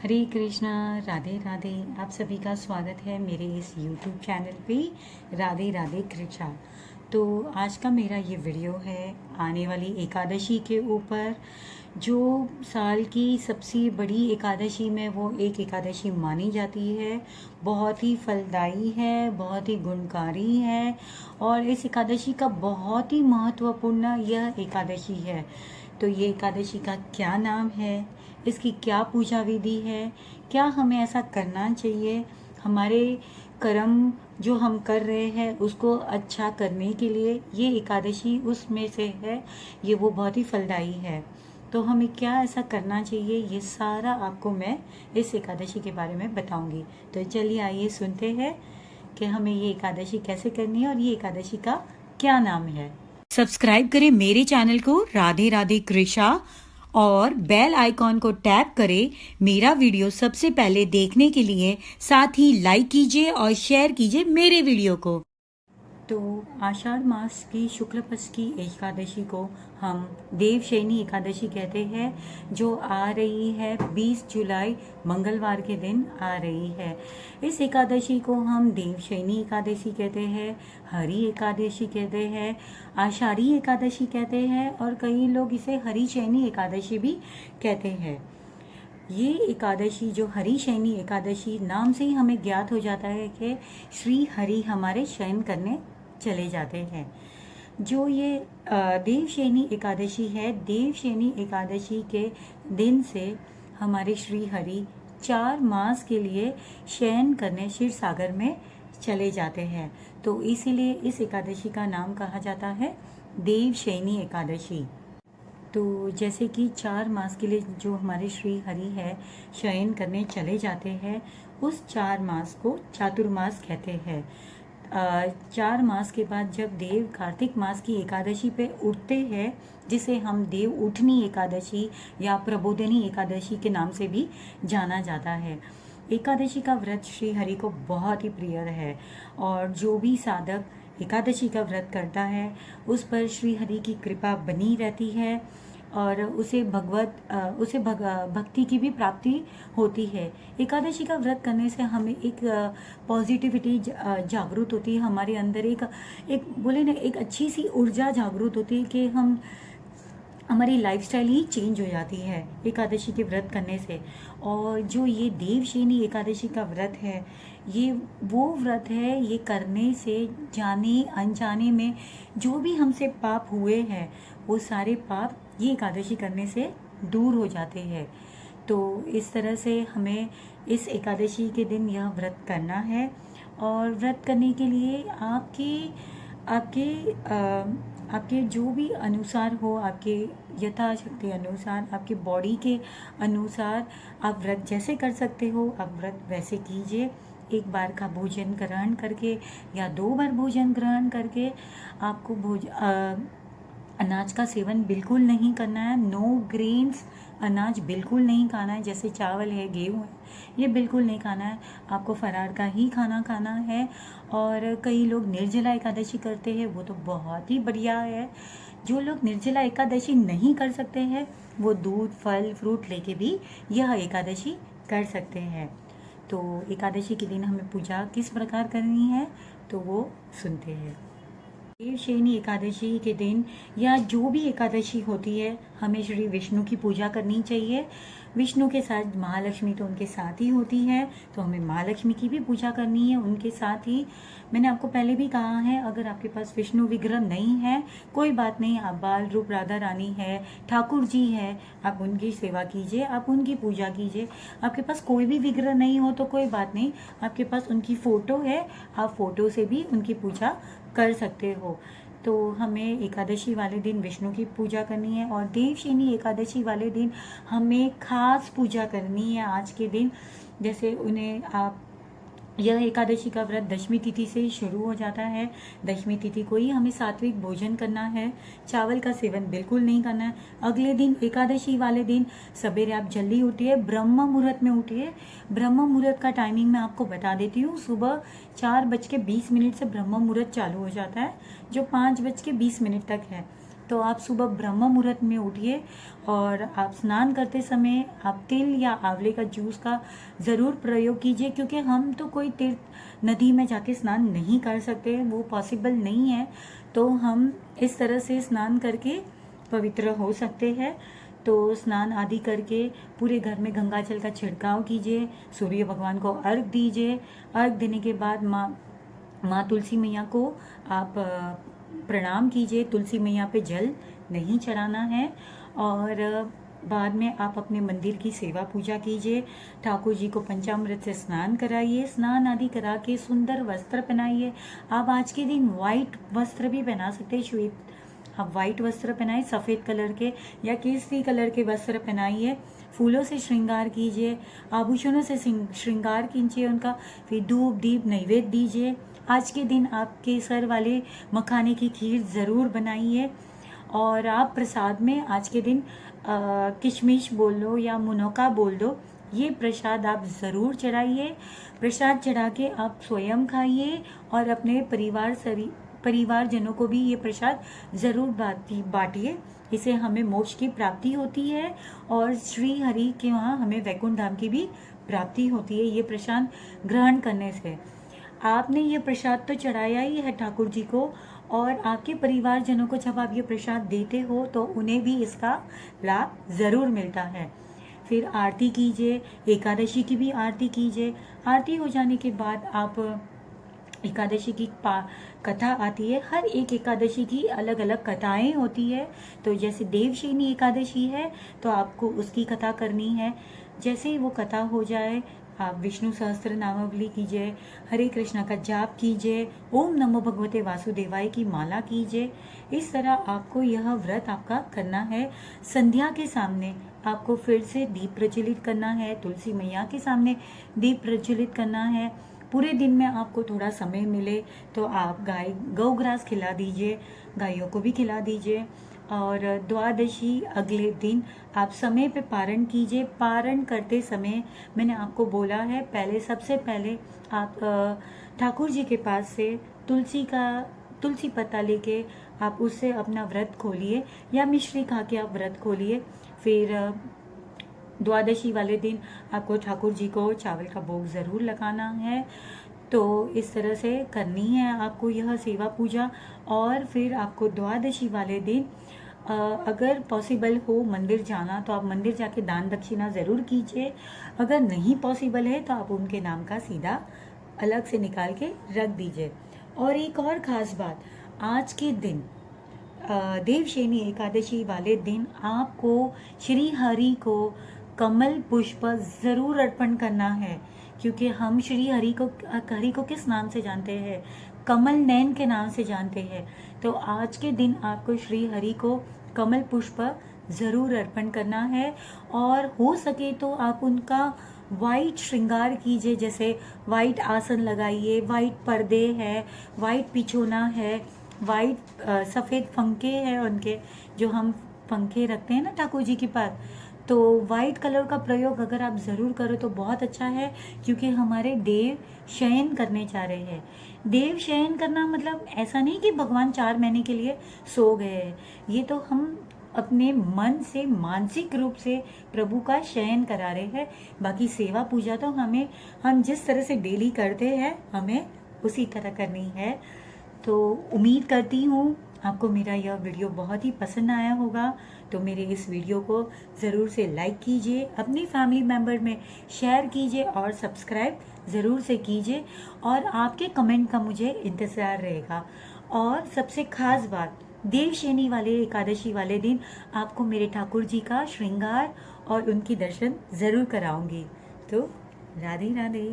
हरे कृष्णा। राधे राधे। आप सभी का स्वागत है मेरे इस YouTube चैनल पे राधे राधे कृष्णा। तो आज का मेरा ये वीडियो है आने वाली एकादशी के ऊपर, जो साल की सबसे बड़ी एकादशी में वो एक एकादशी मानी जाती है। बहुत ही फलदायी है, बहुत ही गुणकारी है और इस एकादशी का बहुत ही महत्वपूर्ण यह एकादशी है। तो ये एकादशी का क्या नाम है, इसकी क्या पूजा विधि है, क्या हमें ऐसा करना चाहिए, हमारे कर्म जो हम कर रहे हैं उसको अच्छा करने के लिए ये एकादशी उसमें से है, ये वो बहुत ही फलदायी है। तो हमें क्या ऐसा करना चाहिए, ये सारा आपको मैं इस एकादशी के बारे में बताऊंगी। तो चलिए आइए सुनते हैं कि हमें ये एकादशी कैसे करनी है और ये एकादशी का क्या नाम है। सब्सक्राइब करें मेरे चैनल को राधे राधे कृष्णा और बेल आइकॉन को टैप करें मेरा वीडियो सबसे पहले देखने के लिए। साथ ही लाइक कीजिए और शेयर कीजिए मेरे वीडियो को। तो आषाढ़ मास की शुक्ल पक्ष की एकादशी को हम देवशयनी एकादशी कहते हैं, जो आ रही है 20 जुलाई मंगलवार के दिन आ रही है। इस एकादशी को हम देवशयनी एकादशी कहते हैं, हरि एकादशी कहते हैं, आषाढ़ी एकादशी कहते हैं और कई लोग इसे हरिशयनी एकादशी भी कहते हैं। ये एकादशी जो हरिशयनी एकादशी नाम से ही हमें ज्ञात हो जाता है कि श्री हरि हमारे शयन करने चले जाते हैं। जो ये देवशयनी एकादशी है, देवशयनी एकादशी के दिन से हमारे श्री हरि 4 मास के लिए शयन करने क्षीर सागर में चले जाते हैं। तो इसीलिए इस एकादशी का नाम कहा जाता है देवशयनी एकादशी। तो जैसे कि 4 मास के लिए जो हमारे श्री हरि है शयन करने चले जाते हैं, उस 4 मास को चातुर्मास कहते हैं। 4 मास के बाद जब देव कार्तिक मास की एकादशी पे उठते हैं, जिसे हम देव उठनी एकादशी या प्रबोधनी एकादशी के नाम से भी जाना जाता है। एकादशी का व्रत श्री हरि को बहुत ही प्रिय है और जो भी साधक एकादशी का व्रत करता है उस पर श्री हरि की कृपा बनी रहती है और उसे भक्ति की भी प्राप्ति होती है। एकादशी का व्रत करने से हमें एक पॉजिटिविटी जागृत होती है, हमारे अंदर एक बोले ना एक अच्छी सी ऊर्जा जागृत होती है कि हमारी लाइफस्टाइल ही चेंज हो जाती है एकादशी के व्रत करने से। और जो ये देवशयनी एकादशी का व्रत है, ये वो व्रत है, ये करने से जाने अनजाने में जो भी हमसे पाप हुए हैं वो सारे पाप ये एकादशी करने से दूर हो जाते हैं। तो इस तरह से हमें इस एकादशी के दिन यह व्रत करना है। और व्रत करने के लिए आपके जो भी अनुसार हो, आपके यथाशक्ति अनुसार, आपके बॉडी के अनुसार आप व्रत जैसे कर सकते हो आप व्रत वैसे कीजिए। एक बार का भोजन ग्रहण करके या 2 बार भोजन ग्रहण करके आपको अनाज का सेवन बिल्कुल नहीं करना है। नो ग्रेन्स, अनाज बिल्कुल नहीं खाना है, जैसे चावल है, गेहूँ है, ये बिल्कुल नहीं खाना है। आपको फरार का ही खाना खाना है। और कई लोग निर्जला एकादशी करते हैं, वो तो बहुत ही बढ़िया है। जो लोग निर्जला एकादशी नहीं कर सकते हैं वो दूध, फल, फ्रूट लेके भी यह एकादशी कर सकते हैं। तो एकादशी के दिन हमें पूजा किस प्रकार करनी है तो वो सुनते हैं। देवशयनी एकादशी के दिन या जो भी एकादशी होती है हमें श्री विष्णु की पूजा करनी चाहिए। विष्णु के साथ महालक्ष्मी तो उनके साथ ही होती है, तो हमें महालक्ष्मी की भी पूजा करनी है उनके साथ ही। मैंने आपको पहले भी कहा है, अगर आपके पास विष्णु विग्रह नहीं है कोई बात नहीं, आप बाल रूप राधा रानी है, ठाकुर जी है, आप उनकी सेवा कीजिए, आप उनकी पूजा कीजिए। आपके पास कोई भी विग्रह नहीं हो तो कोई बात नहीं, आपके पास उनकी फ़ोटो है, आप फ़ोटो से भी उनकी पूजा कर सकते हो। तो हमें एकादशी वाले दिन विष्णु की पूजा करनी है और देवशयनी एकादशी वाले दिन हमें खास पूजा करनी है आज के दिन। जैसे यह एकादशी का व्रत दशमी तिथि से शुरू हो जाता है। दशमी तिथि को ही हमें सात्विक भोजन करना है, चावल का सेवन बिल्कुल नहीं करना है। अगले दिन एकादशी वाले दिन सवेरे आप जल्दी उठिए, ब्रह्म मुहूर्त में उठिए। ब्रह्म मुहूर्त का टाइमिंग मैं आपको बता देती हूँ। सुबह 4:20 से ब्रह्म मुहूर्त चालू हो जाता है, जो 5:20 तक है। तो आप सुबह ब्रह्म मुहूर्त में उठिए और आप स्नान करते समय आप तिल या आंवले का जूस का ज़रूर प्रयोग कीजिए, क्योंकि हम तो कोई तीर्थ नदी में जाके स्नान नहीं कर सकते, वो पॉसिबल नहीं है। तो हम इस तरह से स्नान करके पवित्र हो सकते हैं। तो स्नान आदि करके पूरे घर में गंगा जल का छिड़काव कीजिए, सूर्य भगवान को अर्घ दीजिए। अर्घ देने के बाद माँ तुलसी मैया को आप प्रणाम कीजिए। तुलसी मैया पे जल नहीं चढ़ाना है। और बाद में आप अपने मंदिर की सेवा पूजा कीजिए। ठाकुर जी को पंचामृत से स्नान कराइए। स्नान आदि करा के सुंदर वस्त्र पहनाइए। आप आज के दिन वाइट वस्त्र भी पहना सकते हैं, श्वेत आप वाइट वस्त्र पहनाइए, सफ़ेद कलर के या केसरी कलर के वस्त्र पहनाइए। फूलों से श्रृंगार कीजिए, आभूषणों से श्रृंगार कीजिए उनका। फिर धूप दीप नैवेद्य दीजिए। आज के दिन आप केसर वाले मखाने की खीर ज़रूर बनाइए। और आप प्रसाद में आज के दिन किशमिश बोल लो या मुनौका बोल दो, ये प्रसाद आप ज़रूर चढ़ाइए। प्रसाद चढ़ा के आप स्वयं खाइए और अपने परिवारजनों को भी ये प्रसाद ज़रूर बांटिए। इसे हमें मोक्ष की प्राप्ति होती है और श्री हरि के वहाँ हमें वैकुंठ धाम की भी प्राप्ति होती है ये प्रसाद ग्रहण करने से। आपने ये प्रसाद तो चढ़ाया ही है ठाकुर जी को, और आपके परिवारजनों को जब आप ये प्रसाद देते हो तो उन्हें भी इसका लाभ ज़रूर मिलता है। फिर आरती कीजिए, एकादशी की भी आरती कीजिए। आरती हो जाने के बाद आप एकादशी की कथा आती है। हर एक एकादशी की अलग अलग कथाएं होती है। तो जैसे देवशयनी एकादशी है तो आपको उसकी कथा करनी है। जैसे ही वो कथा हो जाए आप विष्णु सहस्त्र नामावली कीजिए, हरे कृष्णा का जाप कीजिए, ओम नमो भगवते वासुदेवाय की माला कीजिए। इस तरह आपको यह व्रत आपका करना है। संध्या के सामने आपको फिर से दीप प्रज्वलित करना है, तुलसी मैया के सामने दीप प्रज्वलित करना है। पूरे दिन में आपको थोड़ा समय मिले तो आप गौग्रास खिला दीजिए, गायों को भी खिला दीजिए। और द्वादशी अगले दिन आप समय पे पारण कीजिए। पारण करते समय मैंने आपको बोला है, सबसे पहले आप ठाकुर जी के पास से तुलसी पत्ता लेके आप उससे अपना व्रत खोलिए या मिश्री खा के आप व्रत खोलिए। फिर द्वादशी वाले दिन आपको ठाकुर जी को चावल का भोग ज़रूर लगाना है। तो इस तरह से करनी है आपको यह सेवा पूजा। और फिर आपको द्वादशी वाले दिन अगर पॉसिबल हो मंदिर जाना तो आप मंदिर जाके दान दक्षिणा ज़रूर कीजिए। अगर नहीं पॉसिबल है तो आप उनके नाम का सीधा अलग से निकाल के रख दीजिए। और एक और ख़ास बात, आज के दिन देवशयनी एकादशी वाले दिन आपको श्री हरि को कमल पुष्प ज़रूर अर्पण करना है, क्योंकि हम श्री हरि को किस नाम से जानते हैं? कमल नयन के नाम से जानते हैं। तो आज के दिन आपको श्री हरि को कमल पुष्प ज़रूर अर्पण करना है। और हो सके तो आप उनका वाइट श्रृंगार कीजिए, जैसे वाइट आसन लगाइए, वाइट पर्दे है, वाइट पिछोना है, वाइट सफ़ेद पंखे हैं उनके, जो हम पंखे रखते हैं ना ठाकुर जी के पास। तो वाइट कलर का प्रयोग अगर आप ज़रूर करो तो बहुत अच्छा है, क्योंकि हमारे देव शयन करने जा रहे हैं। देव शयन करना मतलब ऐसा नहीं कि भगवान 4 महीने के लिए सो गए हैं। ये तो हम अपने मन से मानसिक रूप से प्रभु का शयन करा रहे हैं। बाकी सेवा पूजा तो हम जिस तरह से डेली करते हैं हमें उसी तरह करनी है। तो उम्मीद करती हूँ आपको मेरा यह वीडियो बहुत ही पसंद आया होगा। तो मेरे इस वीडियो को ज़रूर से लाइक कीजिए, अपनी फैमिली मेम्बर में शेयर कीजिए और सब्सक्राइब ज़रूर से कीजिए। और आपके कमेंट का मुझे इंतज़ार रहेगा। और सबसे ख़ास बात, देवशयनी वाले एकादशी वाले दिन आपको मेरे ठाकुर जी का श्रृंगार और उनकी दर्शन ज़रूर कराऊंगी। तो राधे राधे।